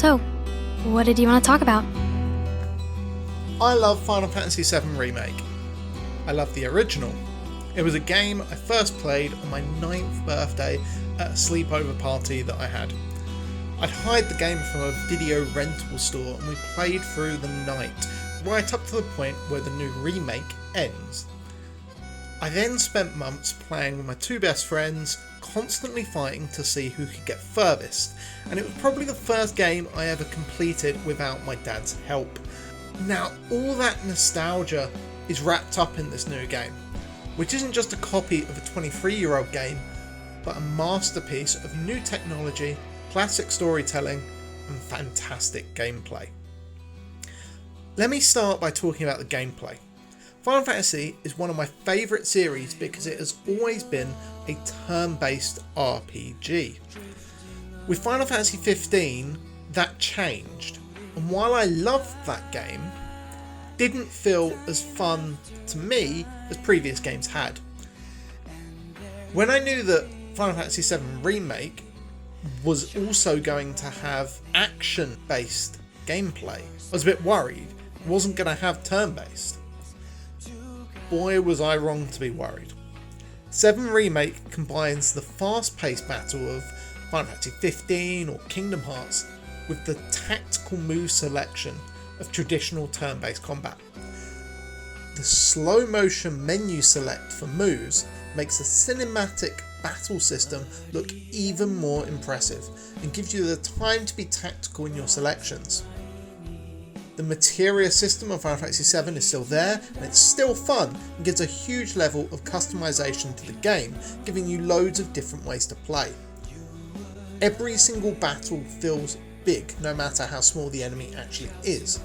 So, what did you want to talk about? I love Final Fantasy VII Remake. I love the original. It was a game I first played on my 9th birthday at a sleepover party that I had. I'd hired the game from a video rental store and we played through the night, right up to the point where the new remake ends. I then spent months playing with my two best friends, constantly fighting to see who could get furthest, and it was probably the first game I ever completed without my dad's help. Now, all that nostalgia is wrapped up in this new game, which isn't just a copy of a 23-year-old game, but a masterpiece of new technology, classic storytelling, and fantastic gameplay. Let me start by talking about the gameplay. Final Fantasy is one of my favourite series because it has always been a turn-based RPG. With Final Fantasy XV, that changed, and while I loved that game, it didn't feel as fun to me as previous games had. When I knew that Final Fantasy VII Remake was also going to have action-based gameplay, I was a bit worried it wasn't going to have turn-based. Boy was I wrong to be worried. 7 Remake combines the fast-paced battle of Final Fantasy XV or Kingdom Hearts with the tactical move selection of traditional turn-based combat. The slow motion menu select for moves makes the cinematic battle system look even more impressive and gives you the time to be tactical in your selections. The materia system of Final Fantasy VII is still there and it's still fun and gives a huge level of customization to the game, giving you loads of different ways to play. Every single battle feels big no matter how small the enemy actually is.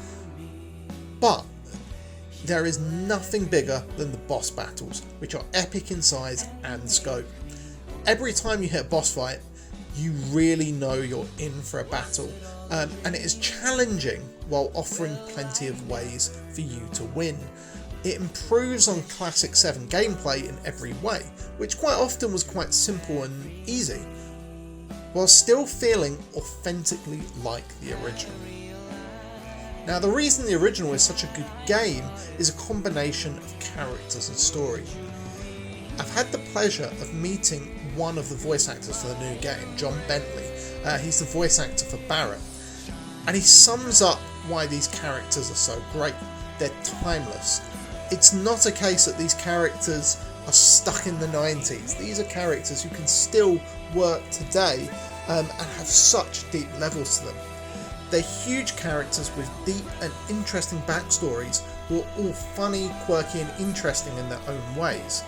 But there is nothing bigger than the boss battles, which are epic in size and scope. Every time you hit a boss fight, you really know you're in for a battle, and it is challenging while offering plenty of ways for you to win. It improves on classic 7 gameplay in every way, which quite often was quite simple and easy, while still feeling authentically like the original. Now, the reason the original is such a good game is a combination of characters and story. I've had the pleasure of meeting one of the voice actors for the new game, John Bentley. He's the voice actor for Barrett, and he sums up why these characters are so great. They're timeless. It's not a case that these characters are stuck in the 90s. These are characters who can still work today and have such deep levels to them. They're huge characters with deep and interesting backstories who are all funny, quirky and interesting in their own ways.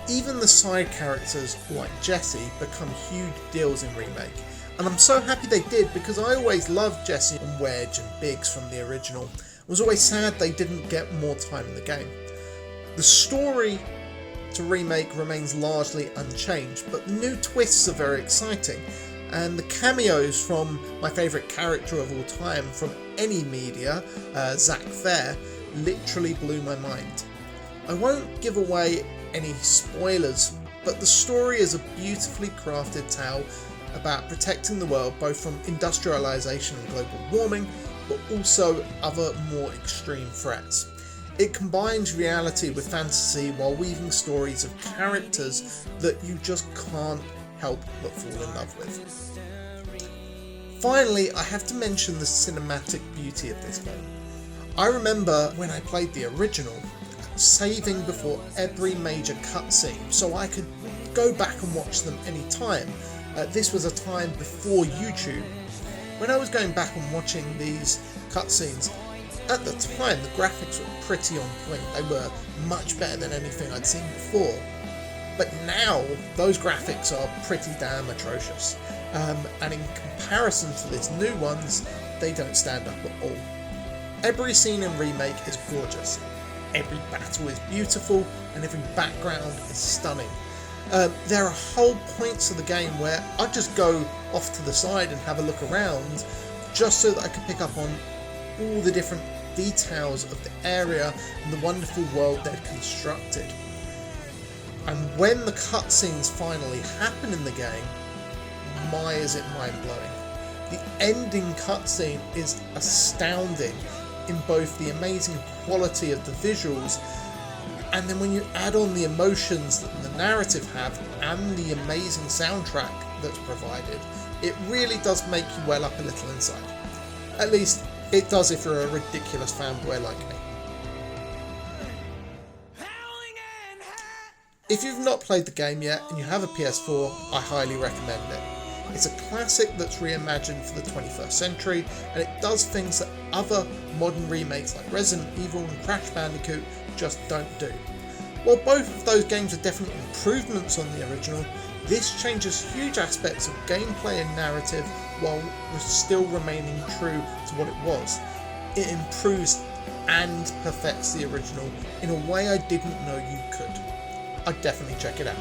Even the side characters like Jessie become huge deals in Remake, and I'm so happy they did because I always loved Jessie and Wedge and Biggs from the original. I was always sad they didn't get more time in the game. The story to Remake remains largely unchanged, but the new twists are very exciting, and the cameos from my favourite character of all time from any media, Zack Fair, literally blew my mind. I won't give away any spoilers, but the story is a beautifully crafted tale about protecting the world both from industrialisation and global warming, but also other more extreme threats. It combines reality with fantasy while weaving stories of characters that you just can't help but fall in love with. Finally, I have to mention the cinematic beauty of this game. I remember when I played the original, saving before every major cutscene so I could go back and watch them anytime. This was a time before YouTube. When I was going back and watching these cutscenes, at the time the graphics were pretty on point. They were much better than anything I'd seen before. But now those graphics are pretty damn atrocious. And in comparison to these new ones, they don't stand up at all. Every scene in Remake is gorgeous. Every battle is beautiful and every background is stunning. There are whole points of the game where I just go off to the side and have a look around just so that I can pick up on all the different details of the area and the wonderful world they've constructed. And when the cutscenes finally happen in the game, my is it mind-blowing. The ending cutscene is astounding in both the amazing quality of the visuals, and then when you add on the emotions that the narrative have and the amazing soundtrack that's provided, it really does make you well up a little inside. At least it does if you're a ridiculous fanboy like me. If you've not played the game yet and you have a PS4, I highly recommend it. It's a classic that's reimagined for the 21st century, and it does things that other modern remakes like Resident Evil and Crash Bandicoot just don't do. While both of those games are definitely improvements on the original, this changes huge aspects of gameplay and narrative while still remaining true to what it was. It improves and perfects the original in a way I didn't know you could. I'd definitely check it out.